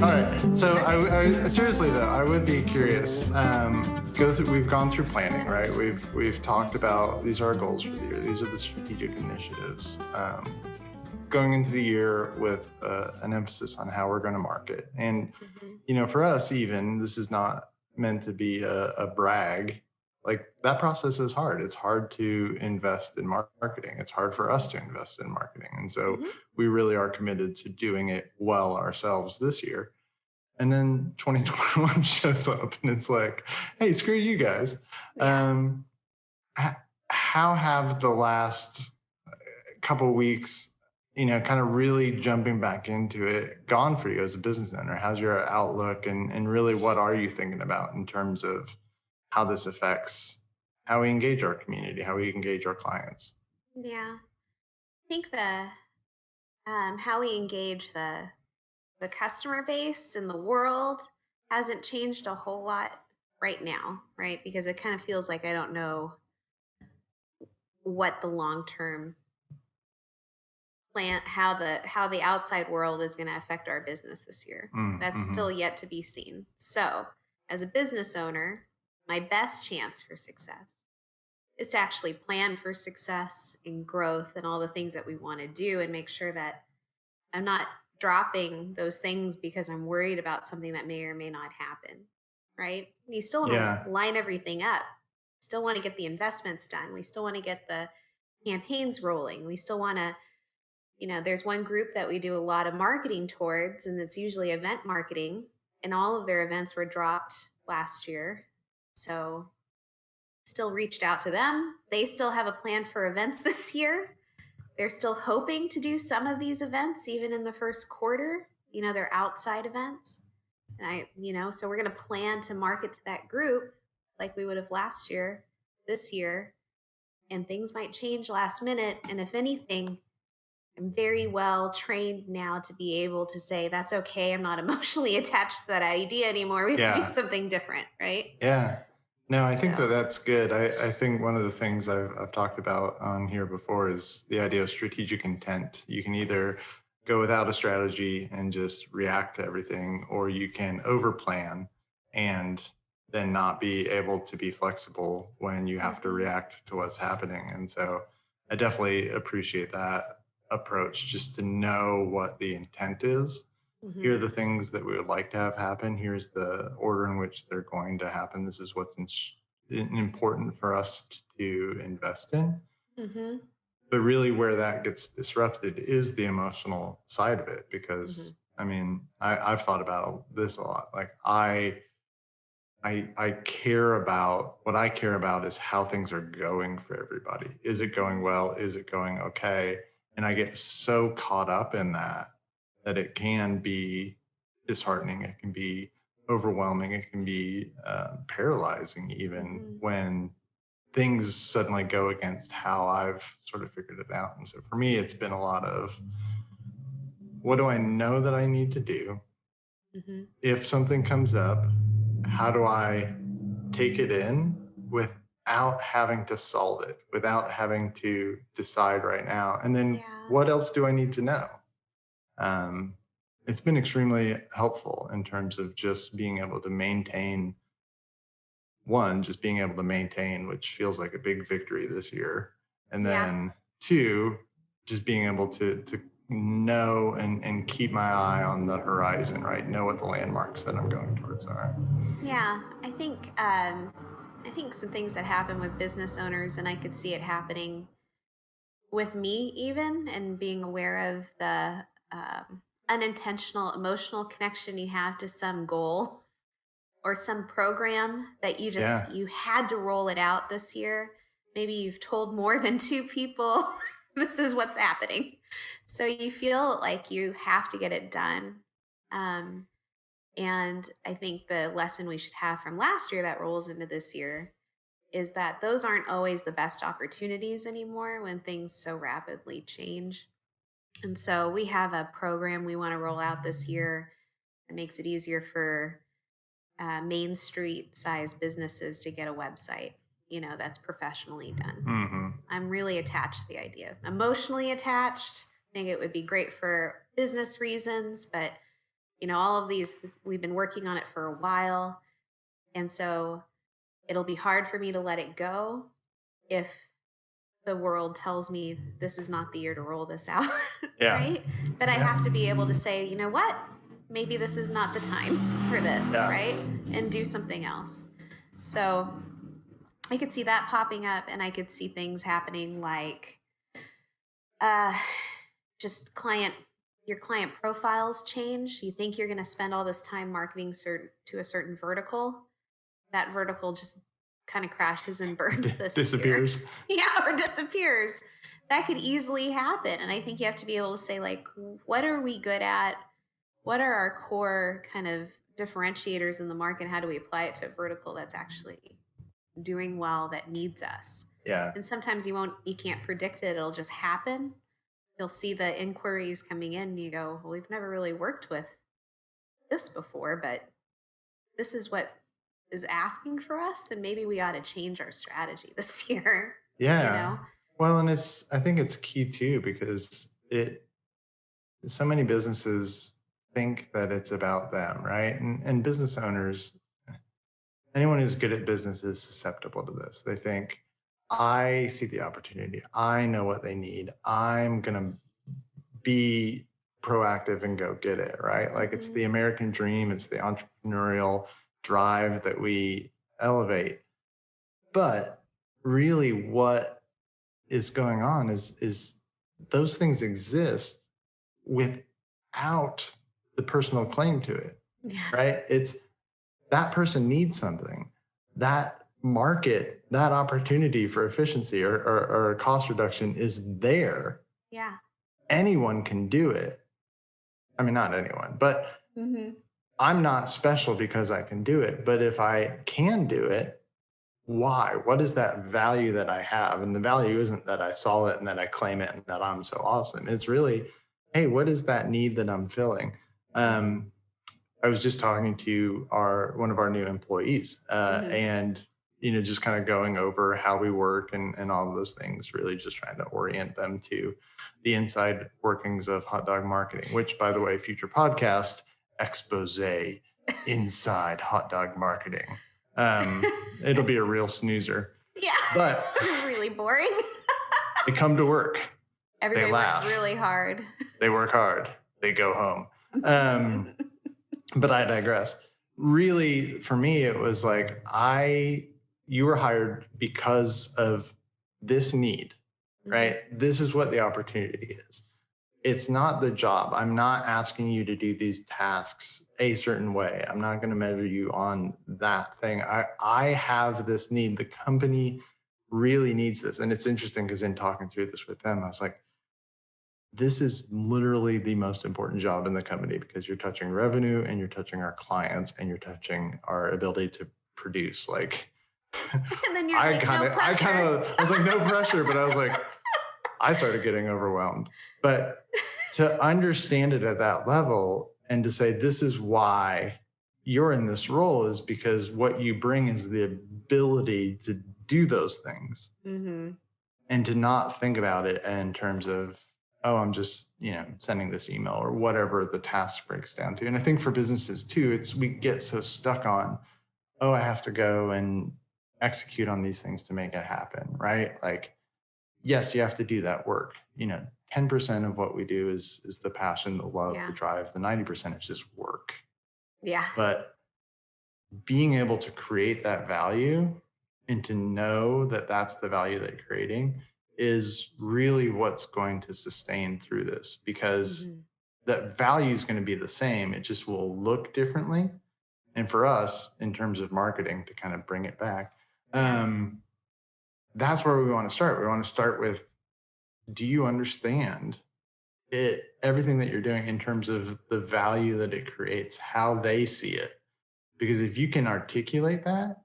All right. So I seriously though, I would be curious. We've gone through planning, right? We've talked about these are our goals for the year. These are the strategic initiatives. Going into the year with an emphasis on how we're going to market. And for us, even this is not meant to be a brag. Like that process is hard. It's hard to invest in marketing. It's hard for us to invest in marketing. And so we really are committed to doing it well ourselves this year. And then 2021 shows up and it's like, hey, screw you guys. Yeah. How have the last couple of weeks, kind of really jumping back into it gone for you as a business owner? How's your outlook and really what are you thinking about in terms of how this affects how we engage our community, how we engage our clients? Yeah. I think the how we engage the customer base in the world hasn't changed a whole lot right now, right? Because it kind of feels like I don't know what the long-term plan how the outside world is going to affect our business this year. That's Mm-hmm. still yet to be seen. So, as a business owner, my best chance for success is to actually plan for success and growth and all the things that we want to do and make sure that I'm not dropping those things because I'm worried about something that may or may not happen, right? You still want Yeah. to line everything up. Still want to get the investments done. We still want to get the campaigns rolling. We still want to, there's one group that we do a lot of marketing towards, and it's usually event marketing, and all of their events were dropped last year. So still reached out to them. They still have a plan for events this year. They're still hoping to do some of these events even in the first quarter. They're outside events. And so we're going to plan to market to that group like we would have last year, this year, and things might change last minute. And if anything, I'm very well trained now to be able to say, that's okay. I'm not emotionally attached to that idea anymore. We have to do Yeah. something different, right? Yeah. No, I think that So, that's good. I think one of the things I've talked about on here before is the idea of strategic intent. You can either go without a strategy and just react to everything, or you can overplan and then not be able to be flexible when you have to mhm, react to what's happening. And so I definitely appreciate that approach, just to know what the intent is. Here are mhm, the things that we would like to have happen. Here's the order in which they're going to happen. This is what's important for us to invest in. mhm, But really, where that gets disrupted is the emotional side of it. Because mhm, I mean, I've thought about this a lot. Like I care about what I care about is how things are going for everybody. Is it going mhm. well? Is it going okay? And I get so caught up in that it can be disheartening. It can be overwhelming. It can be paralyzing, even Mhm. when things suddenly go against how I've sort of figured it out. And so for me, it's been a lot of what do I know that I need to do? Mhm. If something comes up, how do I take it in without having to solve it, without having to decide right now? And then Yeah. what else do I need to know? Um, it's been extremely helpful in terms of just being able to maintain just being able to maintain, which feels like a big victory this year. And Yeah. then two, just being able to know and keep my eye on the horizon, right? Know what the landmarks that I'm going towards are. Yeah. I think some things that happen with business owners, and I could see it happening with me even, and being aware of the unintentional emotional connection you have to some goal or some program that Yeah. you had to roll it out this year. Maybe you've told more than two people this is what's happening. So you feel like you have to get it done. Um, And I think the lesson we should have from last year that rolls into this year is that those aren't always the best opportunities anymore when things so rapidly change. And so we have a program we want to roll out this year that makes it easier for Main Street size businesses to get a website, that's professionally done. Hmm. I'm really attached to the idea, emotionally attached. I think it would be great for business reasons, but all of these, we've been working on it for a while. And so it'll be hard for me to let it go if the world tells me this is not the year to roll this out, Yeah. right? But I have to be able to say, you know what? Maybe this is not the time for this, Yeah. right? And do something else. So I could see that popping up, and I could see things happening like just your client profiles change. You think you're going to spend all this time marketing to a certain vertical. That vertical just kind of crashes and burns this Disappears. year. Yeah, or disappears. That could easily happen. And I think you have to be able to say, like, what are we good at? What are our core kind of differentiators in the market? How do we apply it to a vertical that's actually doing well, that needs us? Yeah. And sometimes you can't predict it. It'll just happen. You'll see the inquiries coming in and you go, well, we've never really worked with this before, but this is what is asking for us, then maybe we ought to change our strategy this year. Yeah. Well, and I think it's key too, because so many businesses think that it's about them, right? And business owners, anyone who's good at business is susceptible to this. They think, I see the opportunity. I know what they need. I'm going to be proactive and go get it, right? Like it's the American dream. It's the entrepreneurial drive that we elevate. But really what is going on is those things exist without the personal claim to it, right? It's that person needs something. That market, that opportunity for efficiency or cost reduction is there. Yeah. Anyone can do it. I mean, not anyone, but I'm not special because I can do it. But if I can do it, why? What is that value that I have? And the value isn't that I saw it and that I claim it and that I'm so awesome. It's really, hey, what is that need that I'm filling? I was just talking to one of our new employees, and just kind of going over how we work and all of those things, really just trying to orient them to the inside workings of hot dog marketing, which, by the way, future podcast expose inside hot dog marketing. It'll be a real snoozer. Yeah. But really boring. They come to work. Everybody they laugh. Works really hard. They work hard. They go home. But I digress. Really, for me, it was like, you were hired because of this need, right? This is what the opportunity is. It's not the job. I'm not asking you to do these tasks a certain way. I'm not going to measure you on that thing. I have this need. The company really needs this. And it's interesting because in talking through this with them, I was like, this is literally the most important job in the company, because you're touching revenue and you're touching our clients and you're touching our ability to produce. Like, and then you're I was like, no pressure, but I was like, I started getting overwhelmed. But to understand it at that level and to say, this is why you're in this role, is because what you bring is the ability to do those things, and to not think about it in terms of, oh, I'm just, sending this email or whatever the task breaks down to. And I think for businesses too, we get so stuck on, oh, I have to go and execute on these things to make it happen, right? Like, yes, you have to do that work. 10% of what we do is the passion, the love, the drive. The 90% is just work. Yeah. But being able to create that value and to know that that's the value that you're creating is really what's going to sustain through this, because that value is going to be the same. It just will look differently. And for us, in terms of marketing, to kind of bring it back, that's where we want to start. We want to start with, do you understand everything that you're doing in terms of the value that it creates, how they see it? Because if you can articulate that,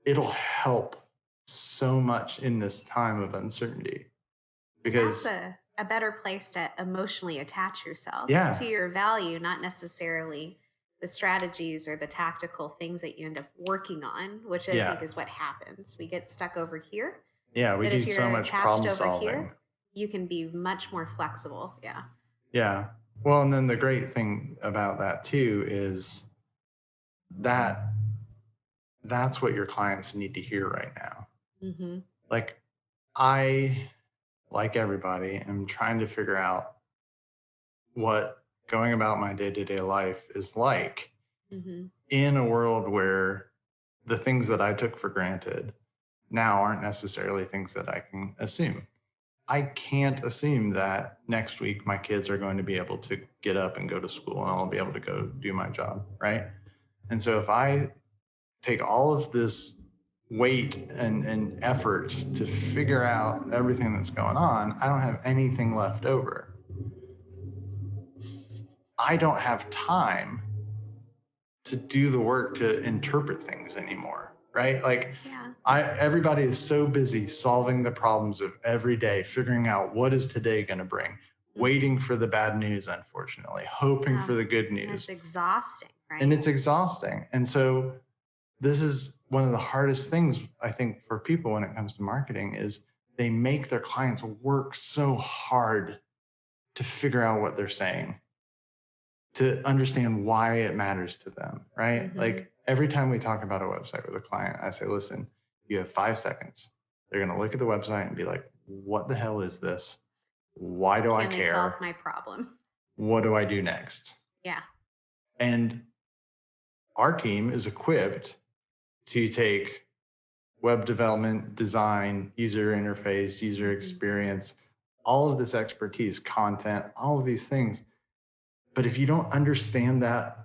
it'll help so much in this time of uncertainty. Because that's a better place to emotionally attach yourself to your value, not necessarily the strategies or the tactical things that you end up working on, which I think is what happens. We get stuck over here. Yeah, we do so much problem solving. Here, you can be much more flexible. Yeah. Yeah. Well, and then the great thing about that too is that that's what your clients need to hear right now. Mm-hmm. Like, I, like everybody, am trying to figure out what going about my day to day life is like Mm-hmm. in a world where the things that I took for granted now aren't necessarily things that I can assume. I can't assume that next week my kids are going to be able to get up and go to school and I'll be able to go do my job, right? And so if I take all of this weight and effort to figure out everything that's going on, I don't have anything left over. I don't have time to do the work to interpret things anymore, right? Like Yeah. everybody is so busy solving the problems of every day, figuring out what is today going to bring, Mm-hmm. waiting for the bad news, unfortunately, hoping for the good And it's news. exhausting, And right? it's exhausting. And so this is one of the hardest things I think for people when it comes to marketing is they make their clients work so hard to figure out what they're saying, to understand why it matters to them, right? Mm-hmm. Like every time we talk about a website with a client, I say, listen, you have 5 seconds. They're going to look at the website and be like, what the hell is this? Why do I Can they solve care? my problem? What do I do next? Yeah. And our team is equipped to take web development, design, user interface, user Mm-hmm. experience, all of this expertise, content, all of these things. But if you don't understand that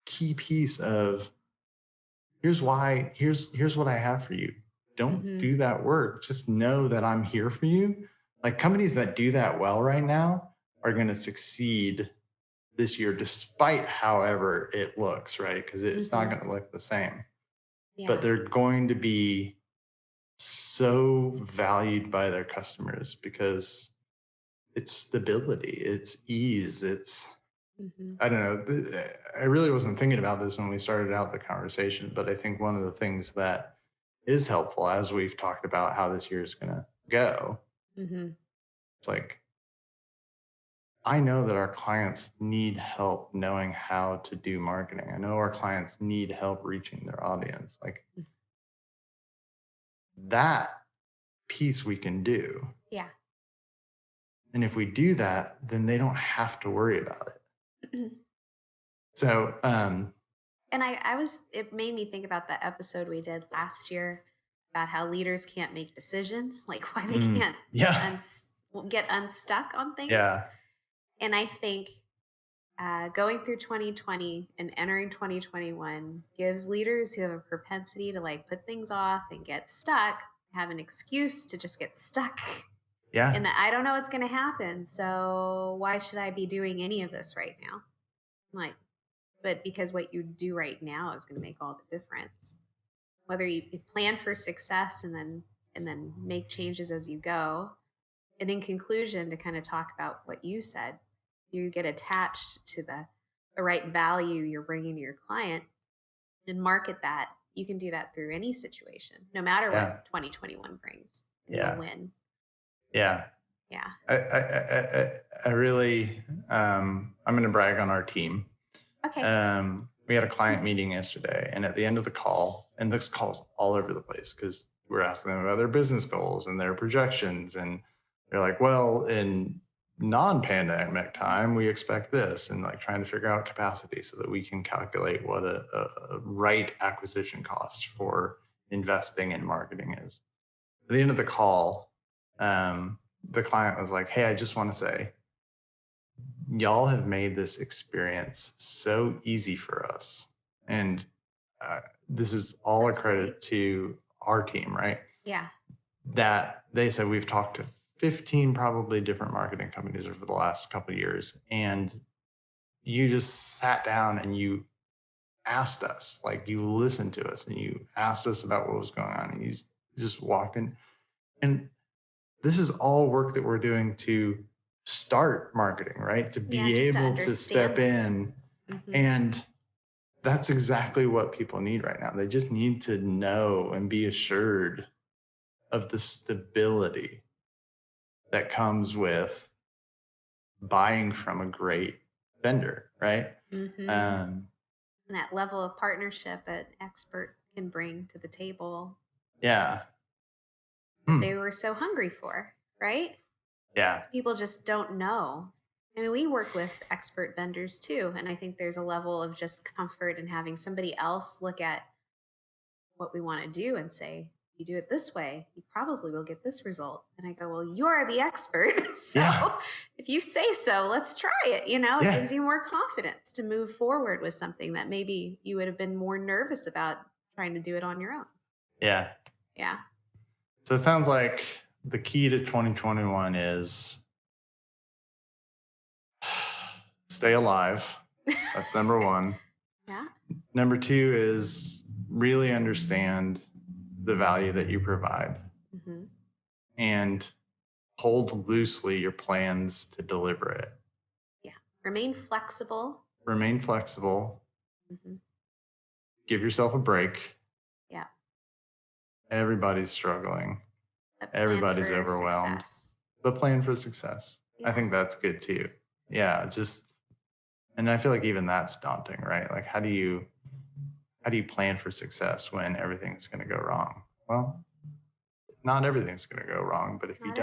key piece of here's what I have for you. Don't Mm-hmm. do that work. Just know that I'm here for you. Like companies that do that well right now are going to succeed this year, despite however it looks, right? Because it's not Mm-hmm. going to look the same. But Yeah. they're going to be so valued by their customers because it's stability, it's ease, it's Mm-hmm. I don't know. I really wasn't thinking about this when we started out the conversation, but I think one of the things that is helpful as we've talked about how this year is going to go, Mm-hmm. it's like, I know that our clients need help knowing how to do marketing. I know our clients need help reaching their audience. Like that piece we can do. Yeah. And if we do that, then they don't have to worry about it. So, And it made me think about that episode we did last year about how leaders can't make decisions, like why they can't yeah, get unstuck on things. yeah, And I think going through 2020 and entering 2021 gives leaders who have a propensity to like put things off and get stuck have an excuse to just get stuck yeah, in that I don't know what's going to happen. So why should I be doing any of this right now? Like, but because what you do right now is going to make all the difference. Whether you plan for success and then make changes as you go. And in conclusion, to kind of talk about what you said, you get attached to the right value you're bringing to your client and market that. You can do that through any situation, no matter yeah, what 2021 brings, and you'll yeah, win. yeah. Yeah. I really, I'm going to brag on our team. Okay. We had a client meeting yesterday, and at the end of the call, and this call's all over the place because we're asking them about their business goals and their projections, and they're like, "Well, in non-pandemic time, we expect this," and like trying to figure out capacity so that we can calculate what a right acquisition cost for investing in marketing is. At the end of the call, the client was like, "Hey, I just want to say, y'all have made this experience so easy for us. And this is all a That's great. credit to our team, right? Yeah. That they said we've talked to 15 probably different marketing companies over the last couple of years. And you just sat down and you asked us, like you listened to us and you asked us about what was going on. And you just walked in. And this is all work that we're doing to start marketing, right? To Yeah. be Just to able to step understand it. in. Mm-hmm. And that's exactly what people need right now. They just need to know and be assured of the stability that comes with buying from a great vendor, right? Mm-hmm. Um, And that level of partnership an expert can bring to the table yeah. that they were so hungry for, right? Yeah. People just don't know. I mean, we work with expert vendors too, and I think there's a level of just comfort in having somebody else look at what we want to do and say, you do it this way, you probably will get this result. And I go, well, you're the expert. So Yeah. if you say so, let's try it. You know, it Yeah. gives you more confidence to move forward with something that maybe you would have been more nervous about trying to do it on your own. Yeah. Yeah. So it sounds like the key to 2021 is stay alive. That's number one. Yeah. Number two is really understand the value that you provide Mm-hmm. and hold loosely your plans to deliver it. Yeah. Remain flexible. Remain flexible. Mm-hmm. Give yourself a break. Yeah. Everybody's struggling. Everybody's overwhelmed. Success. But plan for success. Yeah. I think that's good too. Yeah, and I feel like even that's daunting, right? Like how do you plan for success when everything's going to go wrong? Well, not everything's going to go wrong, but if you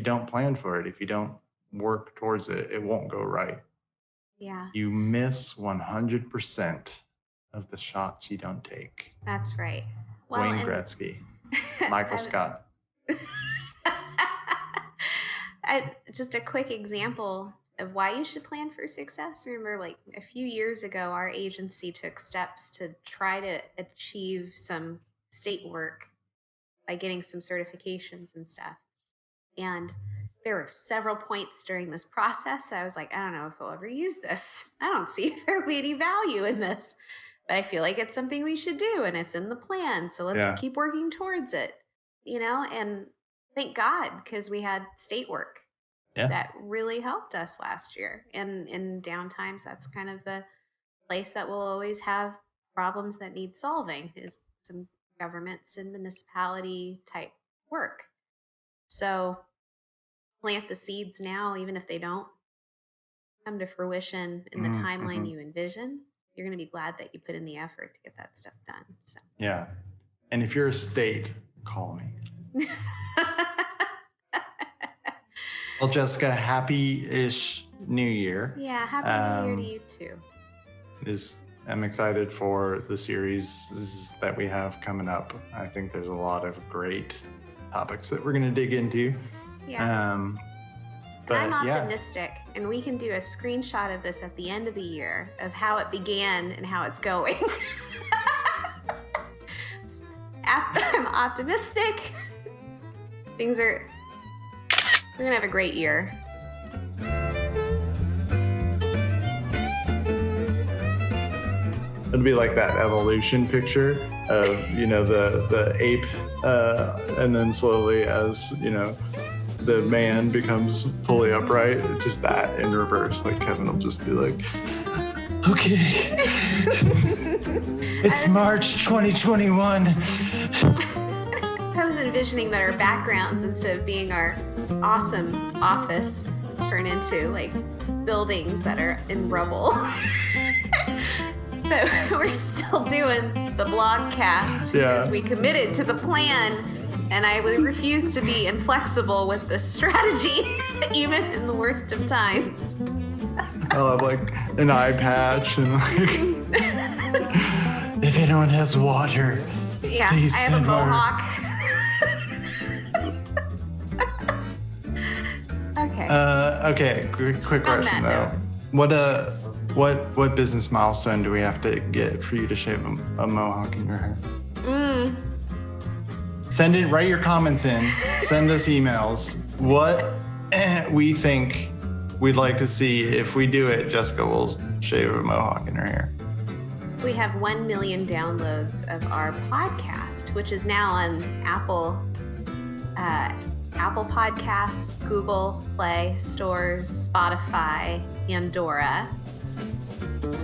don't plan for it, if you don't work towards it, it won't go right. Yeah. You miss 100% of the shots you don't take. That's right. Wayne Gretzky, Michael Scott. Just a quick example of why you should plan for success. Remember, like a few years ago, our agency took steps to try to achieve some state work by getting some certifications and stuff. And there were several points during this process that I was like, I don't know if we'll ever use this. I don't see if there will be any value in this, but I feel like it's something we should do and it's in the plan. So let's keep working towards it, you know, and thank God, because we had state work that really helped us last year. And in downtimes, that's kind of the place that will always have problems that need solving is some governments and municipality type work. So plant the seeds now, even if they don't come to fruition in the timeline you envision, you're going to be glad that you put in the effort to get that stuff done. So yeah. And if you're a state, call me. Well, Jessica, happy-ish New Year. Yeah, happy New Year to you too. I'm excited for the series that we have coming up. I think there's a lot of great topics that we're going to dig into. Yeah. But I'm optimistic, and we can do a screenshot of this at the end of the year of how it began and how it's going. I'm optimistic. We're going to have a great year. It'd be like that evolution picture of, the ape, and then slowly as, the man becomes fully upright, just that in reverse. Like Kevin will just be like, okay, it's March 2021. I was envisioning that our backgrounds, instead of being our awesome office, turn into like buildings that are in rubble. But we're still doing the blogcast because we committed to the plan, and I would refuse to be inflexible with the strategy, even in the worst of times. I'll have like an eye patch and like, if anyone has water, please I have a mohawk. Okay. Quick question though. What business milestone do we have to get for you to shave a mohawk in your hair? Write your comments in. Send us emails. What we think we'd like to see. If we do it, Jessica will shave a mohawk in her hair. We have 1 million downloads of our podcast, which is now on Apple Podcasts, Google Play stores, Spotify, Pandora.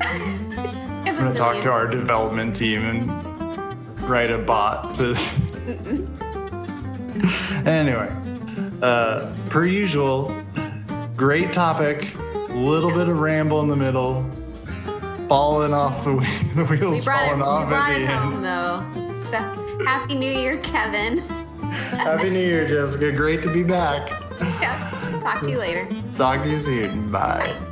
I'm going to talk to our development team and write a bot to... Anyway, per usual, great topic. A little bit of ramble in the middle. Falling off the wheels falling off at the end. Home, end. though. So Happy New Year, Kevin. Happy New Year, Jessica. Great to be back. Yep. Talk to you later. Talk to you soon. Bye. Bye.